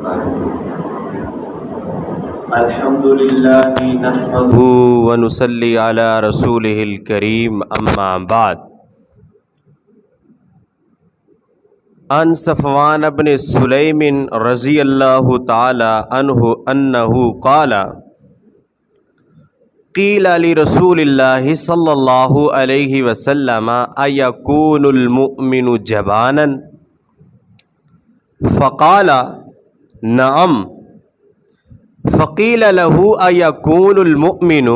الحمد لله نحمده ونصلي على رسوله الكريم اما بعد عن صفوان بن سلیم رضی اللہ تعالی عنہ انہ قال قیل لرسول اللہ صلی اللہ علیہ وسلم ایکون المؤمن جبانا فقال نعم فقیل له ایکون المؤمن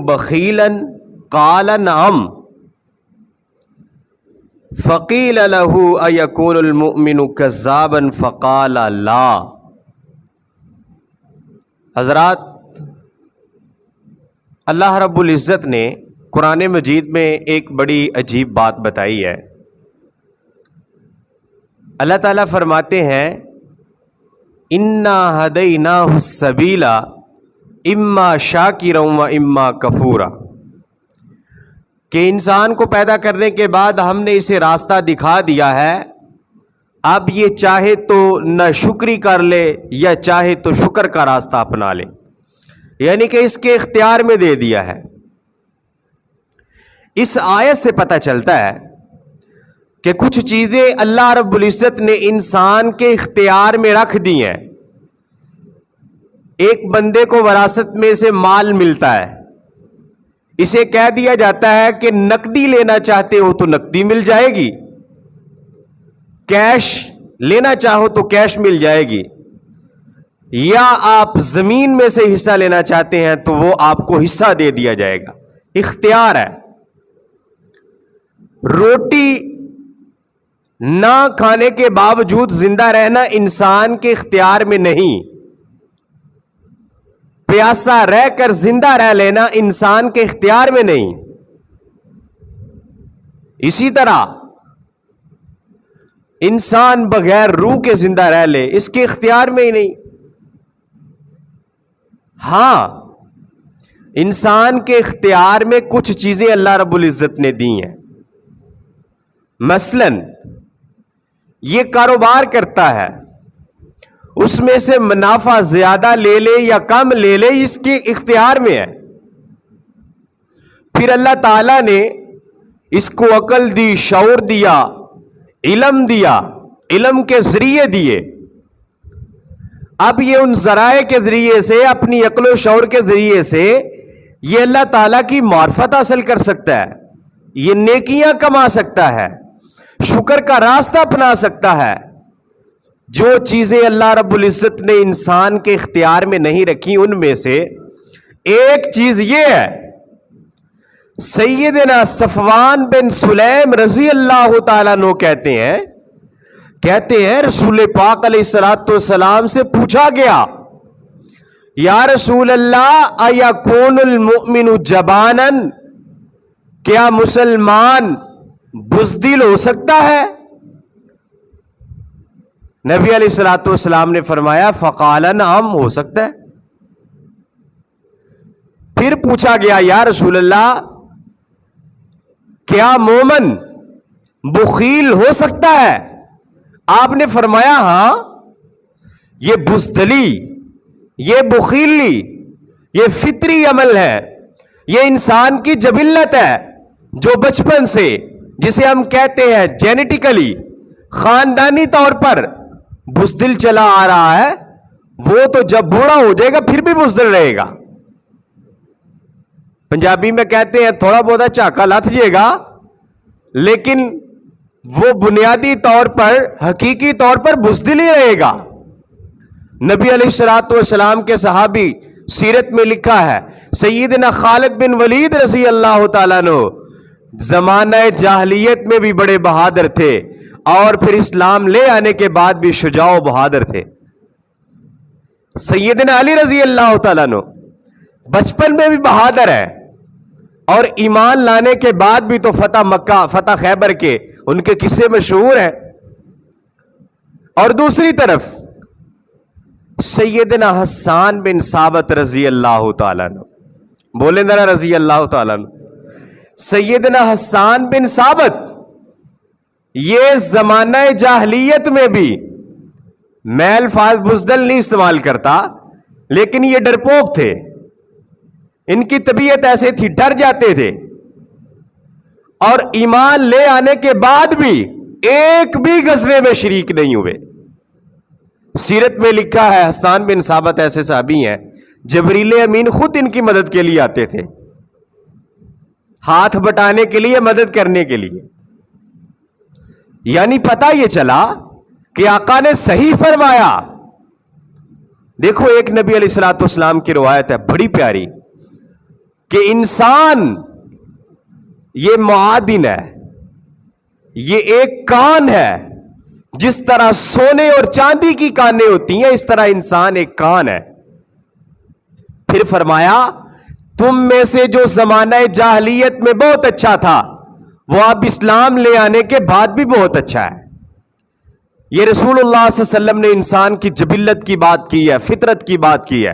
بخیلا قال نعم فقیل له ایکون المؤمن کذابا فقال لا۔ حضرات، اللہ رب العزت نے قرآن مجید میں ایک بڑی عجیب بات بتائی ہے۔ اللہ تعالیٰ فرماتے ہیں اِنَّا هَدَيْنَاهُ السَّبِيلَ اِمَّا شَاكِرًا وَإِمَّا كَفُورًا، کہ انسان کو پیدا کرنے کے بعد ہم نے اسے راستہ دکھا دیا ہے، اب یہ چاہے تو نہ شکری کر لے یا چاہے تو شکر کا راستہ اپنا لے، یعنی کہ اس کے اختیار میں دے دیا ہے۔ اس آیت سے پتہ چلتا ہے کہ کچھ چیزیں اللہ رب العزت نے انسان کے اختیار میں رکھ دی ہیں۔ ایک بندے کو وراثت میں سے مال ملتا ہے، اسے کہہ دیا جاتا ہے کہ نقدی لینا چاہتے ہو تو نقدی مل جائے گی، کیش لینا چاہو تو کیش مل جائے گی، یا آپ زمین میں سے حصہ لینا چاہتے ہیں تو وہ آپ کو حصہ دے دیا جائے گا۔ اختیار ہے۔ روٹی نہ کھانے کے باوجود زندہ رہنا انسان کے اختیار میں نہیں، پیاسا رہ کر زندہ رہ لینا انسان کے اختیار میں نہیں۔ اسی طرح انسان بغیر روح کے زندہ رہ لے، اس کے اختیار میں ہی نہیں۔ ہاں، انسان کے اختیار میں کچھ چیزیں اللہ رب العزت نے دی ہیں۔ مثلاً یہ کاروبار کرتا ہے، اس میں سے منافع زیادہ لے لے یا کم لے لے، اس کے اختیار میں ہے۔ پھر اللہ تعالیٰ نے اس کو عقل دی، شعور دیا، علم دیا، علم کے ذریعے دیے۔ اب یہ ان ذرائع کے ذریعے سے، اپنی عقل و شعور کے ذریعے سے یہ اللہ تعالیٰ کی معرفت حاصل کر سکتا ہے، یہ نیکیاں کما سکتا ہے، شکر کا راستہ اپنا سکتا ہے۔ جو چیزیں اللہ رب العزت نے انسان کے اختیار میں نہیں رکھی، ان میں سے ایک چیز یہ ہے۔ سیدنا صفوان بن سلیم رضی اللہ تعالیٰ عنہ کہتے ہیں رسول پاک علیہ الصلوۃ والسلام سے پوچھا گیا، یا رسول اللہ ایکون المؤمن جبانا، کیا مسلمان بزدل ہو سکتا ہے؟ نبی علیہ الصلوۃ والسلام نے فرمایا فقال نعم، ہو سکتا ہے۔ پھر پوچھا گیا، یا رسول اللہ کیا مومن بخیل ہو سکتا ہے؟ آپ نے فرمایا ہاں، یہ بزدلی، یہ بخیلی، یہ فطری عمل ہے، یہ انسان کی جبلت ہے، جو بچپن سے، جسے ہم کہتے ہیں جینیٹیکلی، خاندانی طور پر بزدل چلا آ رہا ہے، وہ تو جب بوڑھا ہو جائے گا پھر بھی بزدل رہے گا۔ پنجابی میں کہتے ہیں تھوڑا بہت چاکا لتھ جائے گا، لیکن وہ بنیادی طور پر، حقیقی طور پر بزدل ہی رہے گا۔ نبی علیہ الصلوۃ والسلام کے صحابی، سیرت میں لکھا ہے سیدنا خالد بن ولید رضی اللہ تعالیٰ عنہ زمانہ جاہلیت میں بھی بڑے بہادر تھے، اور پھر اسلام لے آنے کے بعد بھی شجاع و بہادر تھے۔ سیدنا علی رضی اللہ تعالیٰ عنہ بچپن میں بھی بہادر ہے، اور ایمان لانے کے بعد بھی تو فتح مکہ، فتح خیبر کے ان کے قصے مشہور ہیں۔ اور دوسری طرف سیدنا حسان بن ثابت رضی اللہ تعالیٰ عنہ، بولیں ذرا رضی اللہ تعالیٰ عنہ۔ سیدنا حسان بن ثابت یہ زمانہ جاہلیت میں بھی، میں الفاظ بزدل نہیں استعمال کرتا، لیکن یہ ڈرپوک تھے، ان کی طبیعت ایسے تھی، ڈر جاتے تھے، اور ایمان لے آنے کے بعد بھی ایک بھی غزوے میں شریک نہیں ہوئے۔ سیرت میں لکھا ہے حسان بن ثابت ایسے صحابی ہیں، جبریل امین خود ان کی مدد کے لیے آتے تھے، ہاتھ بٹانے کے لیے، مدد کرنے کے لیے۔ یعنی پتہ یہ چلا کہ آقا نے صحیح فرمایا۔ دیکھو ایک نبی علیہ الصلوۃ والسلام کی روایت ہے بڑی پیاری، کہ انسان یہ معادن ہے، یہ ایک کان ہے، جس طرح سونے اور چاندی کی کانیں ہوتی ہیں، اس طرح انسان ایک کان ہے۔ پھر فرمایا تم میں سے جو زمانہ جاہلیت میں بہت اچھا تھا وہ اب اسلام لے آنے کے بعد بھی بہت اچھا ہے۔ یہ رسول اللہ صلی اللہ علیہ وسلم نے انسان کی جبلت کی بات کی ہے، فطرت کی بات کی ہے۔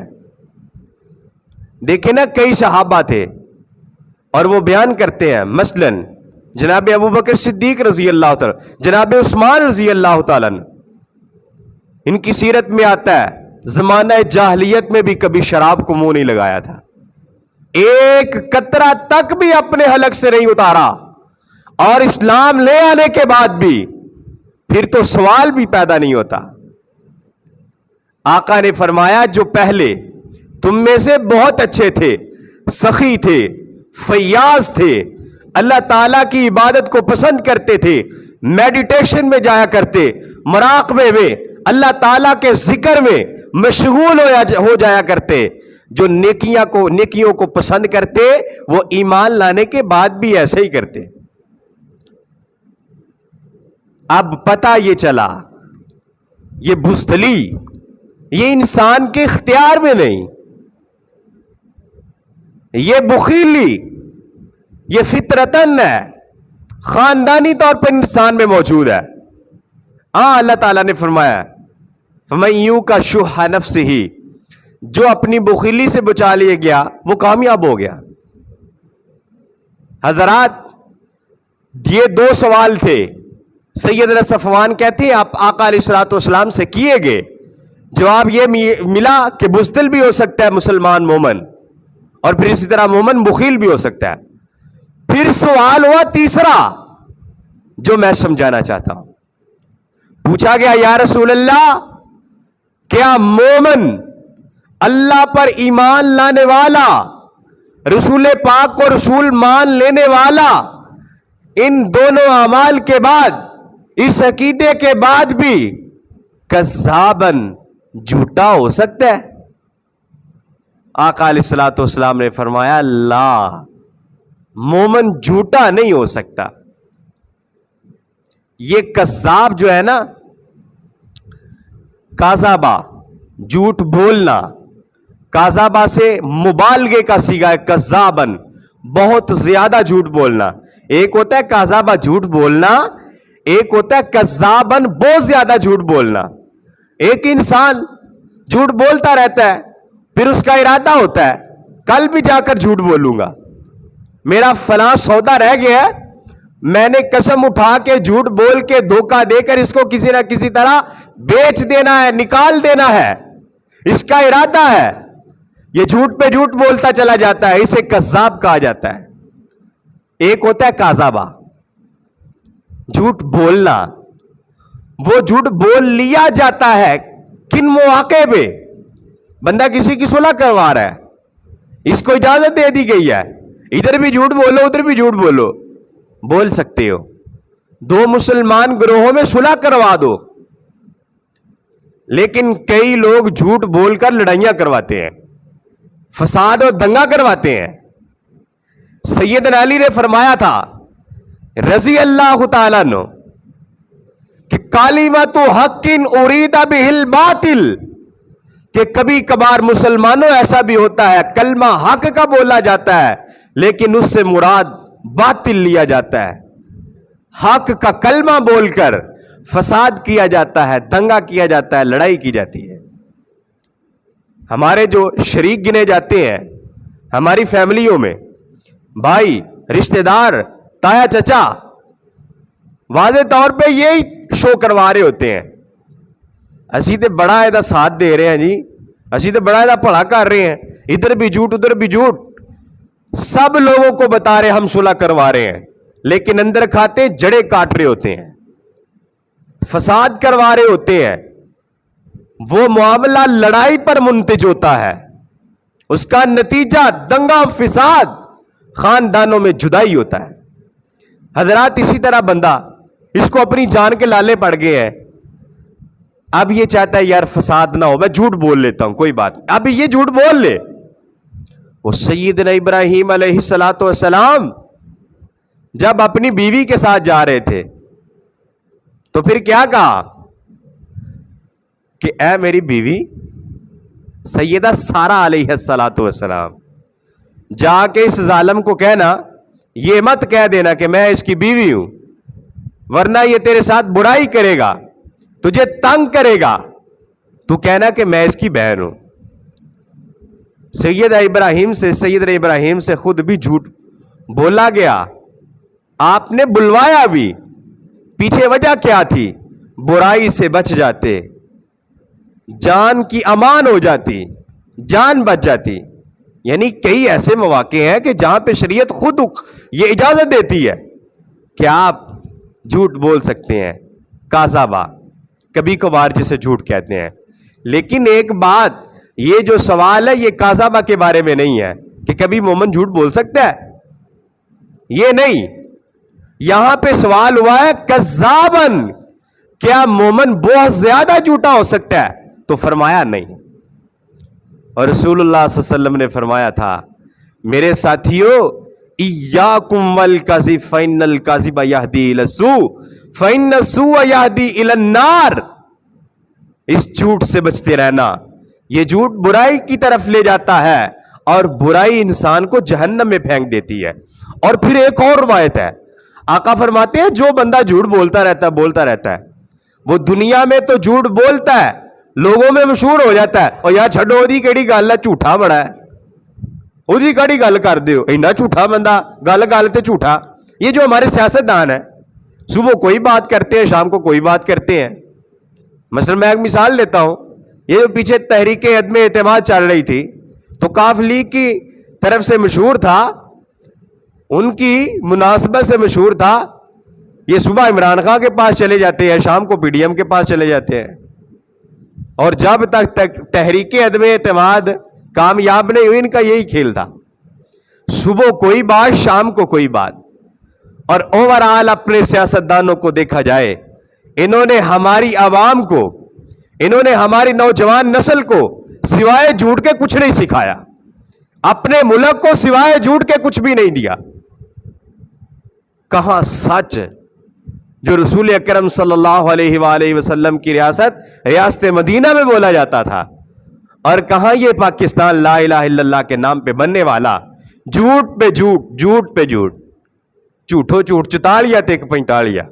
دیکھیں نا کئی صحابہ تھے اور وہ بیان کرتے ہیں، مثلا جناب ابو بکر صدیق رضی اللہ تعالیٰ، جناب عثمان رضی اللہ تعالیٰ، ان کی سیرت میں آتا ہے زمانہ جاہلیت میں بھی کبھی شراب کو منہ نہیں لگایا تھا، ایک قطرہ تک بھی اپنے حلق سے نہیں اتارا، اور اسلام لے آنے کے بعد بھی پھر تو سوال بھی پیدا نہیں ہوتا۔ آقا نے فرمایا جو پہلے تم میں سے بہت اچھے تھے، سخی تھے، فیاض تھے، اللہ تعالیٰ کی عبادت کو پسند کرتے تھے، میڈیٹیشن میں جایا کرتے، مراقبے میں، اللہ تعالیٰ کے ذکر میں مشغول ہو جایا کرتے، جو نیکیوں کو پسند کرتے، وہ ایمان لانے کے بعد بھی ایسے ہی کرتے۔ اب پتہ یہ چلا یہ بزدلی یہ انسان کے اختیار میں نہیں، یہ بخیلی یہ فطرتن ہے، خاندانی طور پر انسان میں موجود ہے۔ اللہ تعالیٰ نے فرمایا فَمَن يُوقَ شُحَّ نَفْسِهِ، جو اپنی بخیلی سے بچا لیا گیا وہ کامیاب ہو گیا۔ حضرات یہ دو سوال تھے، سیدنا صفوان کہتے ہیں آپ آقا علیہ الصلوۃ والسلام سے کیے گئے، جواب یہ ملا کہ بزدل بھی ہو سکتا ہے مسلمان مومن، اور پھر اسی طرح مومن بخیل بھی ہو سکتا ہے۔ پھر سوال ہوا تیسرا جو میں سمجھانا چاہتا ہوں، پوچھا گیا یا رسول اللہ کیا مومن اللہ پر ایمان لانے والا، رسول پاک کو رسول مان لینے والا، ان دونوں اعمال کے بعد، اس عقیدے کے بعد بھی کذابن جھوٹا ہو سکتا ہے؟ آقا علیہ الصلوۃ والسلام نے فرمایا لا، مومن جھوٹا نہیں ہو سکتا۔ یہ کذاب جو ہے نا، کاذابہ جھوٹ بولنا، کاذابہ سے مبالغے کا صیغہ ہے، کذابن بہت زیادہ جھوٹ بولنا۔ ایک ہوتا ہے کاذابہ جھوٹ بولنا، ایک ہوتا ہے کذابن بہت زیادہ جھوٹ بولنا۔ ایک انسان جھوٹ بولتا رہتا ہے، پھر اس کا ارادہ ہوتا ہے کل بھی جا کر جھوٹ بولوں گا، میرا فلاں سودا رہ گیا ہے، میں نے قسم اٹھا کے جھوٹ بول کے دھوکہ دے کر اس کو کسی نہ کسی طرح بیچ دینا ہے، نکال دینا ہے، اس کا ارادہ ہے، یہ جھوٹ پہ جھوٹ بولتا چلا جاتا ہے، اسے کذاب کہا جاتا ہے۔ ایک ہوتا ہے کاذابہ جھوٹ بولنا، وہ جھوٹ بول لیا جاتا ہے کن مواقع پہ؟ بندہ کسی کی صلح کروا رہا ہے، اس کو اجازت دے دی گئی ہے، ادھر بھی جھوٹ بولو ادھر بھی جھوٹ بولو، بول سکتے ہو، دو مسلمان گروہوں میں صلح کروا دو، لیکن کئی لوگ جھوٹ بول کر لڑائیاں کرواتے ہیں، فساد اور دنگا کرواتے ہیں۔ سیدنا علی نے فرمایا تھا رضی اللہ تعالیٰ عنہ کہ کلمۃ حق ارید بہ الباطل، کہ کبھی کبھار مسلمانوں ایسا بھی ہوتا ہے کلمہ حق کا بولا جاتا ہے لیکن اس سے مراد باطل لیا جاتا ہے، حق کا کلمہ بول کر فساد کیا جاتا ہے، دنگا کیا جاتا ہے، لڑائی کی جاتی ہے۔ ہمارے جو شریک گنے جاتے ہیں ہماری فیملیوں میں، بھائی، رشتہ دار، تایا چچا، واضح طور پہ یہی شو کروا رہے ہوتے ہیں. اسی تے بڑا ایدا ساتھ دے رہے ہیں جی, اسی تے بڑا ایدا بھلا کر رہے ہیں, ادھر بھی جھوٹ ادھر بھی جھوٹ, سب لوگوں کو بتا رہے ہم صلح کروا رہے ہیں, لیکن اندر کھاتے جڑے کاٹ رہے ہوتے ہیں, فساد کروا رہے ہوتے ہیں. وہ معاملہ لڑائی پر منتج ہوتا ہے, اس کا نتیجہ دنگا فساد, خاندانوں میں جدائی ہوتا ہے. حضرات اسی طرح بندہ اس کو اپنی جان کے لالے پڑ گئے ہیں, اب یہ چاہتا ہے یار فساد نہ ہو, میں جھوٹ بول لیتا ہوں, کوئی بات, اب یہ جھوٹ بول لے. وہ سیدنا ابراہیم علیہ الصلوۃ والسلام جب اپنی بیوی کے ساتھ جا رہے تھے تو پھر کیا کہا کہ اے میری بیوی سیدہ سارہ علیہ الصلوۃ والسلام, جا کے اس ظالم کو کہنا, یہ مت کہہ دینا کہ میں اس کی بیوی ہوں, ورنہ یہ تیرے ساتھ برائی کرے گا, تجھے تنگ کرے گا, تو کہنا کہ میں اس کی بہن ہوں. سیدنا ابراہیم سے خود بھی جھوٹ بولا گیا, آپ نے بلوایا بھی, پیچھے وجہ کیا تھی, برائی سے بچ جاتے, جان کی امان ہو جاتی, جان بچ جاتی. یعنی کئی ایسے مواقع ہیں کہ جہاں پہ شریعت خود یہ اجازت دیتی ہے کہ آپ جھوٹ بول سکتے ہیں, کاذبہ, کبھی کبھار جسے جھوٹ کہتے ہیں. لیکن ایک بات, یہ جو سوال ہے یہ کاذبہ کے بارے میں نہیں ہے کہ کبھی مومن جھوٹ بول سکتا ہے, یہ نہیں. یہاں پہ سوال ہوا ہے کذابن, کیا مومن بہت زیادہ جھوٹا ہو سکتا ہے؟ تو فرمایا نہیں. اور رسول اللہ صلی اللہ علیہ وسلم نے فرمایا تھا, میرے ساتھیو, ایاکم والکذب فإن الکذب یہدی الی السوء فإن السوء یہدی الی النار. اس جھوٹ سے بچتے رہنا, یہ جھوٹ برائی کی طرف لے جاتا ہے اور برائی انسان کو جہنم میں پھینک دیتی ہے. اور پھر ایک اور روایت ہے, آقا فرماتے ہیں جو بندہ جھوٹ بولتا رہتا ہے, وہ دنیا میں تو جھوٹ بولتا ہے, لوگوں میں مشہور ہو جاتا ہے, اور یار چھڈو اودی کیڑی گل ہے, جھوٹا بڑا ہے, اودی کیڑی گل کر دیو, اینا جھوٹا بندہ, گل تے جھوٹا. یہ جو ہمارے سیاستدان ہیں, صبح کوئی بات کرتے ہیں, شام کو کوئی بات کرتے ہیں. مثلا میں ایک مثال لیتا ہوں, یہ جو پیچھے تحریک عدم اعتماد چل رہی تھی, تو کاف لیگ کی طرف سے مشہور تھا, ان کی مناسبت سے مشہور تھا, یہ صبح عمران خان کے پاس چلے جاتے ہیں, شام کو پی ڈی ایم کے پاس چلے جاتے ہیں. اور جب تک تحریک عدم اعتماد کامیاب نہیں ہوئی, ان کا یہی کھیل تھا, صبح کوئی بات, شام کو کوئی بات. اور اوورآل اپنے سیاستدانوں کو دیکھا جائے, انہوں نے ہماری عوام کو, انہوں نے ہماری نوجوان نسل کو سوائے جھوٹ کے کچھ نہیں سکھایا, اپنے ملک کو سوائے جھوٹ کے کچھ بھی نہیں دیا. کہاں سچ جو رسول اکرم صلی اللہ علیہ وآلہ وسلم کی ریاست مدینہ میں بولا جاتا تھا, اور کہاں یہ پاکستان لا الہ الا اللہ کے نام پہ بننے والا جھوٹ پہ جھوٹ, جھوٹ پہ جھوٹ, جھوٹو جھوٹ, 44 تے 45.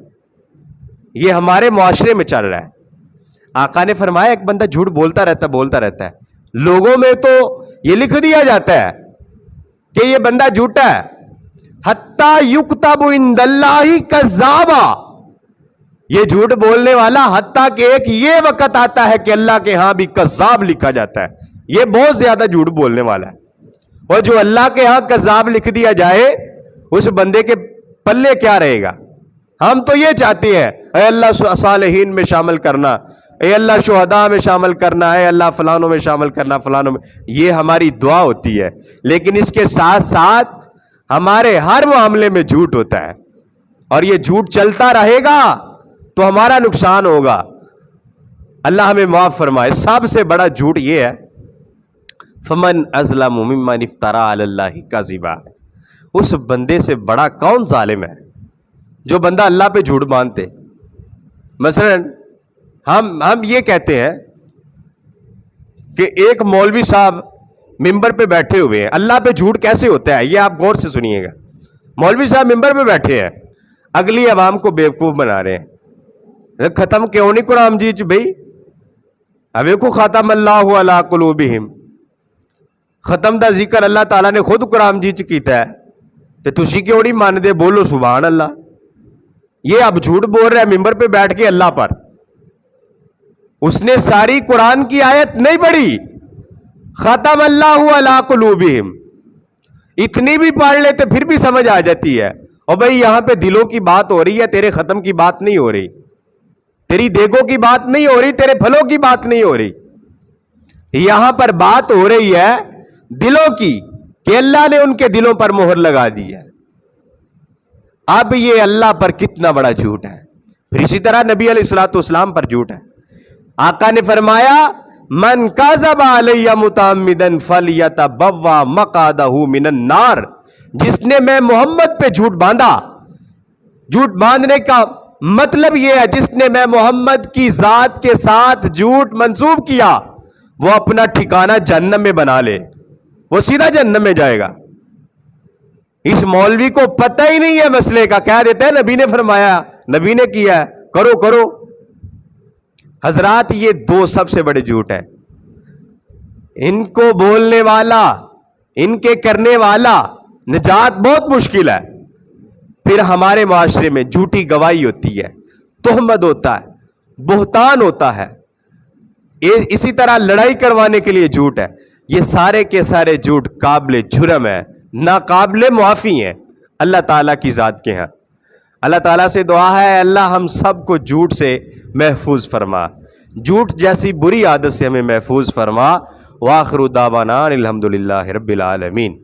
یہ ہمارے معاشرے میں چل رہا ہے. آقا نے فرمایا ایک بندہ جھوٹ بولتا رہتا ہے, لوگوں میں تو یہ لکھ دیا جاتا ہے کہ یہ بندہ جھوٹا ہے, حتیٰ یکتب عند اللہ کذابا, یہ جھوٹ بولنے والا حتیٰ کہ ایک یہ وقت آتا ہے کہ اللہ کے ہاں بھی کذاب لکھا جاتا ہے. یہ بہت زیادہ جھوٹ بولنے والا ہے. اور جو اللہ کے ہاں کذاب لکھ دیا جائے, اس بندے کے پلے کیا رہے گا؟ ہم تو یہ چاہتے ہیں, اے اللہ صالحین میں شامل کرنا, اے اللہ شہداء میں شامل کرنا, اے اللہ فلانوں میں شامل کرنا, فلانوں میں. یہ ہماری دعا ہوتی ہے, لیکن اس کے ساتھ ساتھ ہمارے ہر معاملے میں جھوٹ ہوتا ہے, اور یہ جھوٹ چلتا رہے گا تو ہمارا نقصان ہوگا. اللہ ہمیں معاف فرمائے. سب سے بڑا جھوٹ یہ ہے, فمن ازلم ممن افترى علی اللہ کذبا, اس بندے سے بڑا کون ظالم ہے جو بندہ اللہ پہ جھوٹ باندھتے. مثلا ہم یہ کہتے ہیں کہ ایک مولوی صاحب ممبر پہ بیٹھے ہوئے ہیں, اللہ پہ جھوٹ کیسے ہوتا ہے یہ آپ غور سے سنیے گا. مولوی صاحب ممبر پہ بیٹھے ہیں, اگلی عوام کو بیوقوف بنا رہے ہیں, ختم کیوں نہیں قرآن جی بھائی, ابھی کو ختم اللہ علی قلوبہم, ختم دا ذکر اللہ تعالیٰ نے خود قرآن جی کیتا ہے, تو تسی کیوں نہیں مان دے؟ بولو سبحان اللہ. یہ اب جھوٹ بول رہا ہے ممبر پہ بیٹھ کے اللہ پر. اس نے ساری قرآن کی آیت نہیں پڑھی. ختم اللہ علی قلوبہم اتنی بھی پڑھ لیتے پھر بھی سمجھ آ جاتی ہے. اور بھائی یہاں پہ دلوں کی بات ہو رہی ہے, تیرے ختم کی بات نہیں ہو رہی, تیری دیگوں کی بات نہیں ہو رہی, تیرے پھلوں کی بات نہیں ہو رہی. یہاں پر بات ہو رہی ہے دلوں کی کہ اللہ نے ان کے دلوں پر مہر لگا دی ہے. اب یہ اللہ پر کتنا بڑا جھوٹ ہے. پھر اسی طرح نبی علیہ الصلوۃ والسلام پر جھوٹ ہے. آقا نے فرمایا من کذب علی متعمدا فلیتبوا مقعدہ من النار. جس نے میں محمد پہ جھوٹ باندھا, جھوٹ باندھنے کا مطلب یہ ہے جس نے میں محمد کی ذات کے ساتھ جھوٹ منسوب کیا وہ اپنا ٹھکانہ جہنم میں بنا لے, وہ سیدھا جہنم میں جائے گا. اس مولوی کو پتہ ہی نہیں ہے مسئلے کا, کہہ دیتا ہے نبی نے فرمایا, نبی نے کیا ہے, کرو کرو. حضرات یہ دو سب سے بڑے جھوٹ ہیں. ان کو بولنے والا, ان کے کرنے والا نجات بہت مشکل ہے. پھر ہمارے معاشرے میں جھوٹی گواہی ہوتی ہے, تہمت ہوتا ہے, بہتان ہوتا ہے, اسی طرح لڑائی کروانے کے لیے جھوٹ ہے. یہ سارے کے سارے جھوٹ قابل جرم ہے, ناقابل معافی ہیں اللہ تعالیٰ کی ذات کے ہاں. اللہ تعالیٰ سے دعا ہے اللہ ہم سب کو جھوٹ سے محفوظ فرما, جھوٹ جیسی بری عادت سے ہمیں محفوظ فرما. وآخر دعوانا الحمدللہ رب العالمین.